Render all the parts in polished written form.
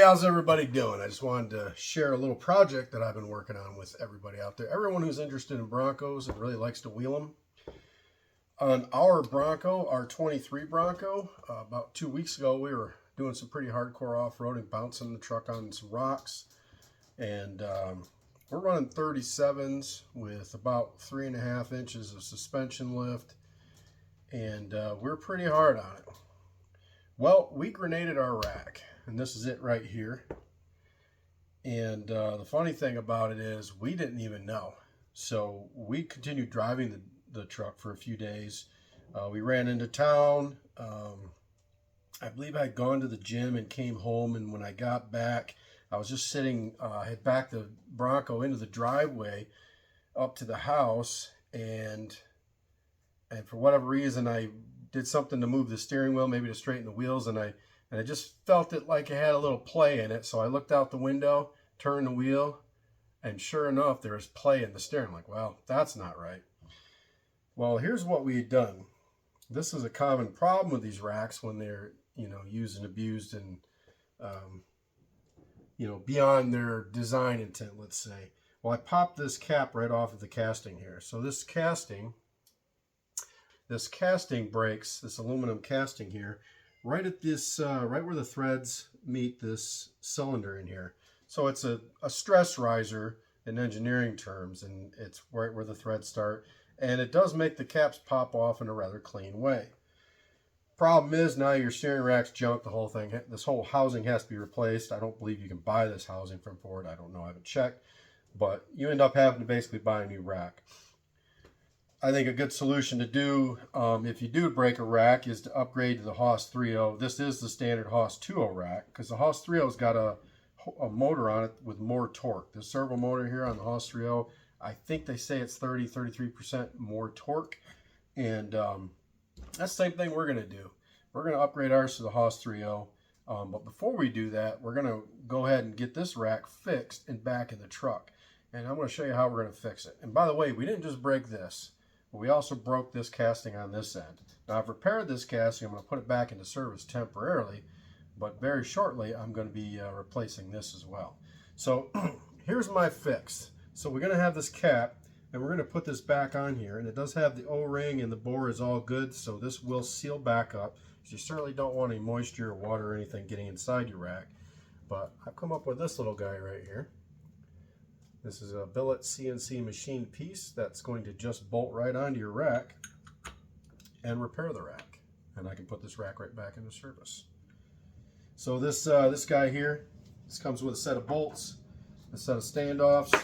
Hey, how's everybody doing? I just wanted to share a little project that I've been working on with everybody out there. Everyone who's interested in Broncos and really likes to wheel them. On our Bronco, our 23 Bronco, about 2 weeks ago, we were doing some pretty hardcore off-roading, bouncing the truck on some rocks. And we're running 37s with about 3.5 inches of suspension lift. And we're pretty hard on it. Well, we grenaded our rack, and this is it right here. And the funny thing about it is we didn't even know. So we continued driving the truck for a few days. We ran into town. I believe I'd gone to the gym and came home, and when I got back, I was just sitting, I had backed the Bronco into the driveway up to the house, and for whatever reason I did something to move the steering wheel, maybe to straighten the wheels, and I just felt it like it had a little play in it. So I looked out the window, turned the wheel, and sure enough, there was play in the steering. I'm like, well, that's not right. Well, here's what we had done. This is a common problem with these racks when they're, used and abused and, beyond their design intent, let's say. Well, I popped this cap right off of the casting here. So this casting breaks, this aluminum casting here, right at this, right where the threads meet this cylinder in here. So it's a stress riser in engineering terms, and it's right where the threads start. And it does make the caps pop off in a rather clean way. Problem is, now your steering rack's junk, the whole thing, this whole housing has to be replaced. I don't believe you can buy this housing from Ford. I don't know, I haven't checked. But you end up having to basically buy a new rack. I think a good solution to do, if you do break a rack, is to upgrade to the Haas 3.0. This is the standard Haas 2.0 rack, because the Haas 3.0's got a motor on it with more torque. The servo motor here on the Haas 3.0, I think they say it's 33% more torque. And that's the same thing we're going to do. We're going to upgrade ours to the Haas 3.0. But before we do that, we're going to go ahead and get this rack fixed and back in the truck. And I'm going to show you how we're going to fix it. And by the way, we didn't just break this. We also broke this casting on this end. Now I've repaired this casting. I'm going to put it back into service temporarily, but very shortly I'm going to be replacing this as well. So here's my fix. So we're going to have this cap, and we're going to put this back on here, and it does have the O-ring, and the bore is all good, so this will seal back up. So you certainly don't want any moisture or water or anything getting inside your rack. But I've come up with this little guy right here. This is a billet CNC machine piece that's going to just bolt right onto your rack and repair the rack. And I can put this rack right back into service. So this guy here, this comes with a set of bolts, a set of standoffs,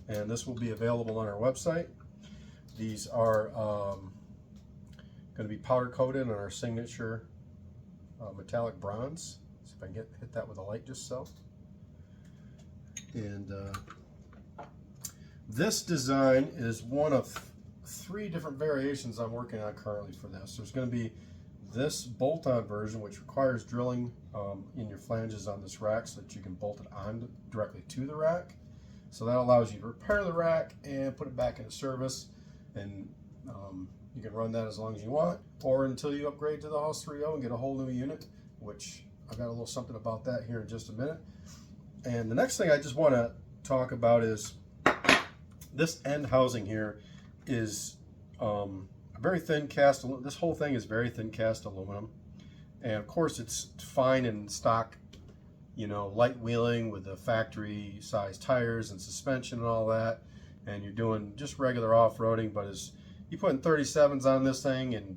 and this will be available on our website. These are going to be powder coated on our signature metallic bronze. See if I can hit that with a light just so. And this design is one of 3 different variations I'm working on currently for this. There's going to be this bolt-on version, which requires drilling in your flanges on this rack so that you can bolt it on directly to the rack. So that allows you to repair the rack and put it back into service, and you can run that as long as you want, or until you upgrade to the Haas 3.0 and get a whole new unit, which I've got a little something about that here in just a minute. And the next thing I just want to talk about is this end housing here is a very thin cast. This whole thing is very thin cast aluminum, and of course it's fine in stock, light wheeling with the factory size tires and suspension and all that, and you're doing just regular off-roading. But as you put in 37s on this thing and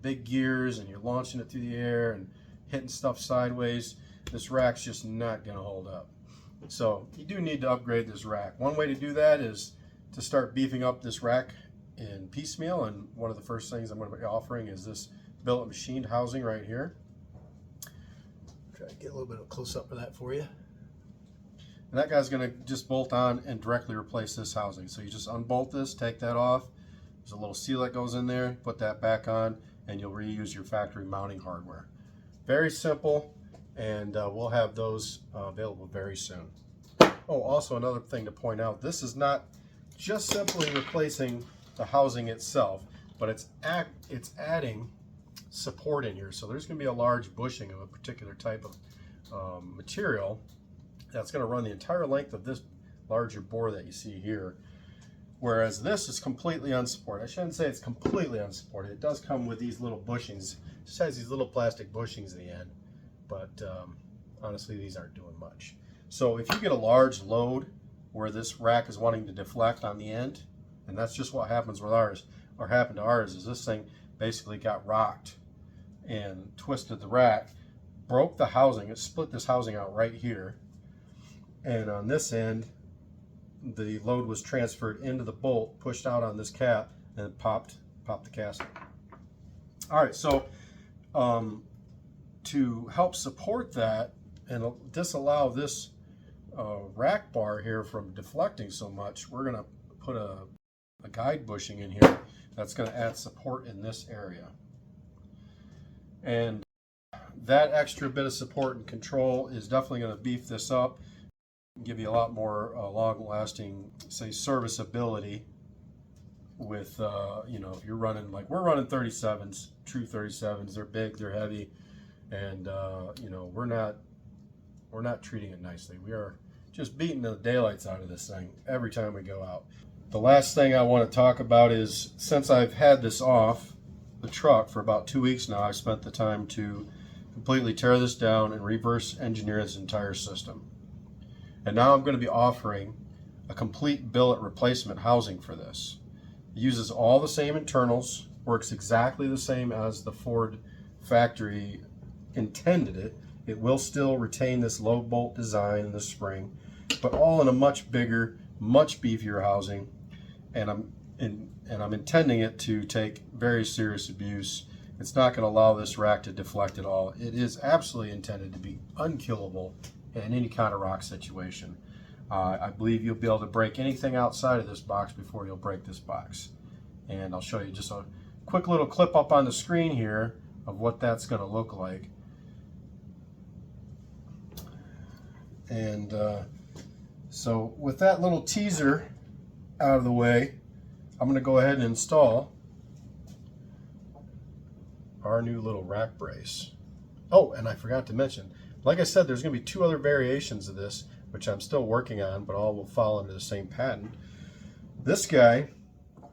big gears, and you're launching it through the air and hitting stuff sideways, this rack's just not going to hold up. So you do need to upgrade this rack. One way to do that is to start beefing up this rack in piecemeal, and one of the first things I'm going to be offering is this billet machined housing right here. Try to get a little bit of a close-up of that for you. And that guy's going to just bolt on and directly replace this housing. So you just unbolt this, take that off. There's a little seal that goes in there, put that back on, and you'll reuse your factory mounting hardware. Very simple, and we'll have those available very soon. Oh, also another thing to point out, this is not just simply replacing the housing itself, but it's adding support in here. So there's going to be a large bushing of a particular type of material that's going to run the entire length of this larger bore that you see here. Whereas this is completely unsupported. I shouldn't say it's completely unsupported. It does come with these little bushings. It just has these little plastic bushings at the end. But honestly, these aren't doing much. So if you get a large load where this rack is wanting to deflect on the end, and that's just what happens with ours, or happened to ours, is this thing basically got rocked and twisted the rack, broke the housing. It split this housing out right here. And on this end, the load was transferred into the bolt, pushed out on this cap, and popped the casting. All right, so to help support that and disallow this rack bar here from deflecting so much, we're going to put a guide bushing in here that's going to add support in this area. And that extra bit of support and control is definitely going to beef this up, give you a lot more long-lasting, say, serviceability with, you know, if you're running, like we're running 37s, true 37s. They're big, they're heavy, and, you know, we're not treating it nicely. We are just beating the daylights out of this thing every time we go out. The last thing I want to talk about is, since I've had this off the truck for about 2 weeks now, I've spent the time to completely tear this down and reverse engineer this entire system. And now I'm going to be offering a complete billet replacement housing for this. It uses all the same internals, works exactly the same as the Ford factory intended it. It will still retain this low bolt design and the spring, but all in a much bigger, much beefier housing. And I'm intending it to take very serious abuse. It's not going to allow this rack to deflect at all. It is absolutely intended to be unkillable in any kind of rock situation. I believe you'll be able to break anything outside of this box before you'll break this box. And I'll show you just a quick little clip up on the screen here of what that's going to look like. And so with that little teaser out of the way, I'm going to go ahead and install our new little rack brace. Oh, and I forgot to mention, like I said, there's going to be 2 other variations of this, which I'm still working on, but all will fall under the same patent. This guy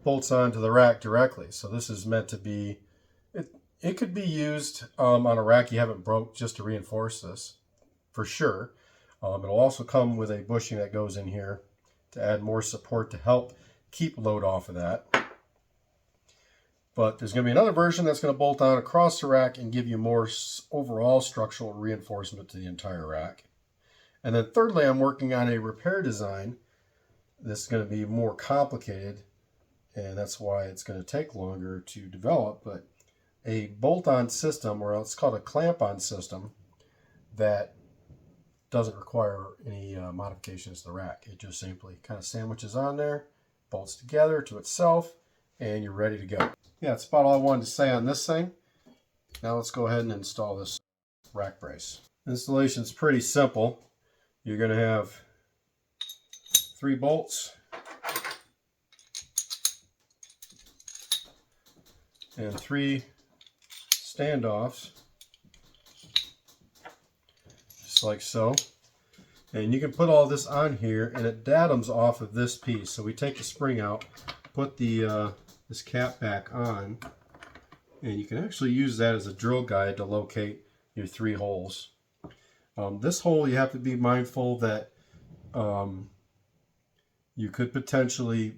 bolts onto the rack directly, so this is meant to be, it could be used on a rack you haven't broke just to reinforce this, for sure. It'll also come with a bushing that goes in here to add more support to help keep load off of that. But there's going to be another version that's going to bolt on across the rack and give you more overall structural reinforcement to the entire rack. And then thirdly, I'm working on a repair design. This is going to be more complicated, and that's why it's going to take longer to develop. But a bolt-on system, or it's called a clamp-on system, that doesn't require any modifications to the rack. It just simply kind of sandwiches on there, bolts together to itself, and you're ready to go. Yeah, that's about all I wanted to say on this thing. Now let's go ahead and install this rack brace. Installation is pretty simple. You're going to have 3 bolts and 3 standoffs, just like so. And you can put all this on here, and it datums off of this piece. So we take the spring out, put the this cap back on, and you can actually use that as a drill guide to locate your 3 holes. This hole, you have to be mindful that you could potentially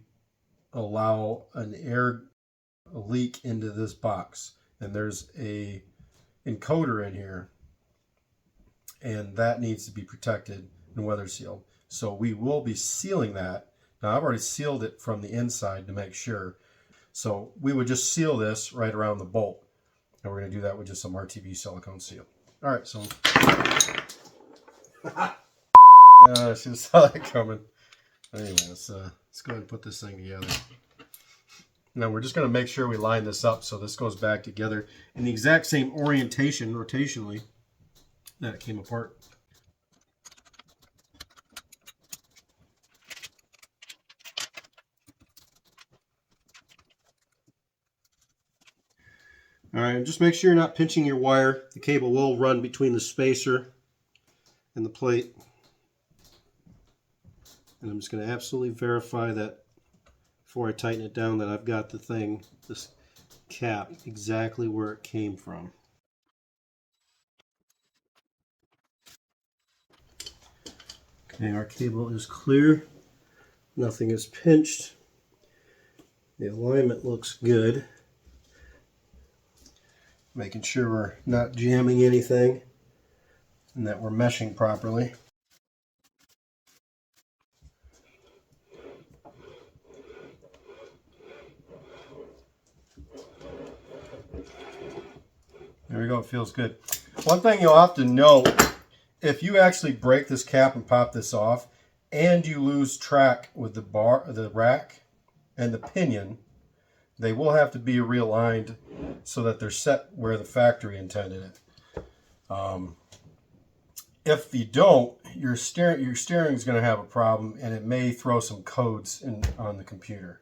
allow an air leak into this box, and there's a encoder in here, and that needs to be protected and weather sealed. So we will be sealing that. Now I've already sealed it from the inside to make sure. So we would just seal this right around the bolt, and we're going to do that with just some RTV silicone seal. All right, so I should have saw that coming. Anyway, let's go ahead and put this thing together. Now we're just going to make sure we line this up so this goes back together in the exact same orientation, rotationally, that it came apart. All right, just make sure you're not pinching your wire. The cable will run between the spacer and the plate. And I'm just going to absolutely verify that before I tighten it down that I've got the thing, this cap, exactly where it came from. Okay, our cable is clear. Nothing is pinched. The alignment looks good. Making sure we're not jamming anything and that we're meshing properly. There we go, it feels good. One thing you'll have to know, if you actually break this cap and pop this off, and you lose track with the rack and the pinion, they will have to be realigned so that they're set where the factory intended it. If you don't, your steering is going to have a problem, and it may throw some codes on the computer.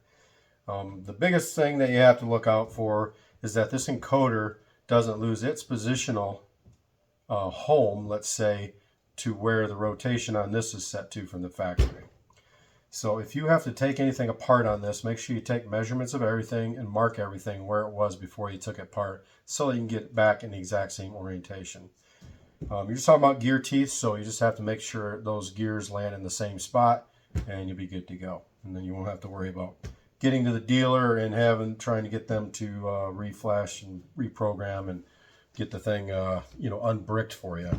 The biggest thing that you have to look out for is that this encoder doesn't lose its positional home, let's say, to where the rotation on this is set to from the factory. So if you have to take anything apart on this, make sure you take measurements of everything and mark everything where it was before you took it apart so that you can get it back in the exact same orientation. You're just talking about gear teeth, so you just have to make sure those gears land in the same spot and you'll be good to go. And then you won't have to worry about getting to the dealer and trying to get them to reflash and reprogram and get the thing unbricked for you.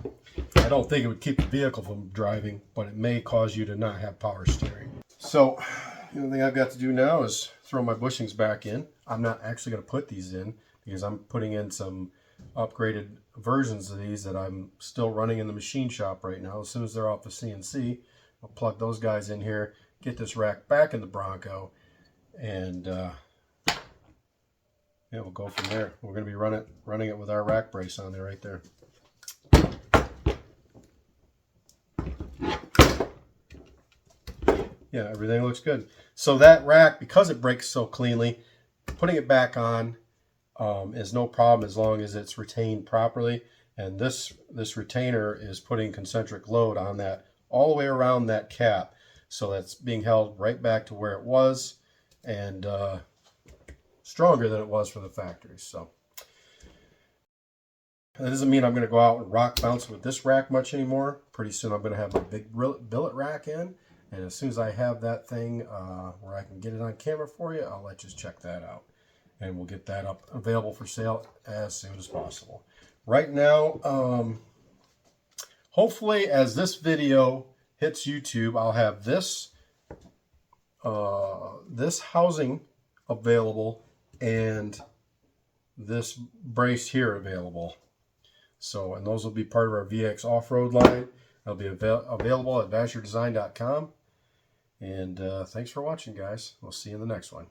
I don't think it would keep the vehicle from driving, but it may cause you to not have power steering. So the only thing I've got to do now is throw my bushings back in. I'm not actually going to put these in because I'm putting in some upgraded versions of these that I'm still running in the machine shop right now. As soon as they're off the CNC, I'll plug those guys in here, get this rack back in the Bronco, and we'll go from there. We're going to be running it with our rack brace on there right there. Yeah, everything looks good. So that rack, because it breaks so cleanly, putting it back on is no problem as long as it's retained properly. And this retainer is putting concentric load on that all the way around that cap. So that's being held right back to where it was and stronger than it was from the factory. So that doesn't mean I'm going to go out and rock bounce with this rack much anymore. Pretty soon I'm going to have my big billet rack in. And as soon as I have that thing where I can get it on camera for you, I'll let you check that out. And we'll get that up available for sale as soon as possible. Right now, hopefully as this video hits YouTube, I'll have this this housing available and this brace here available. So, and those will be part of our VX off-road line. They'll be available at VazurDesign.com. And thanks for watching, guys. We'll see you in the next one.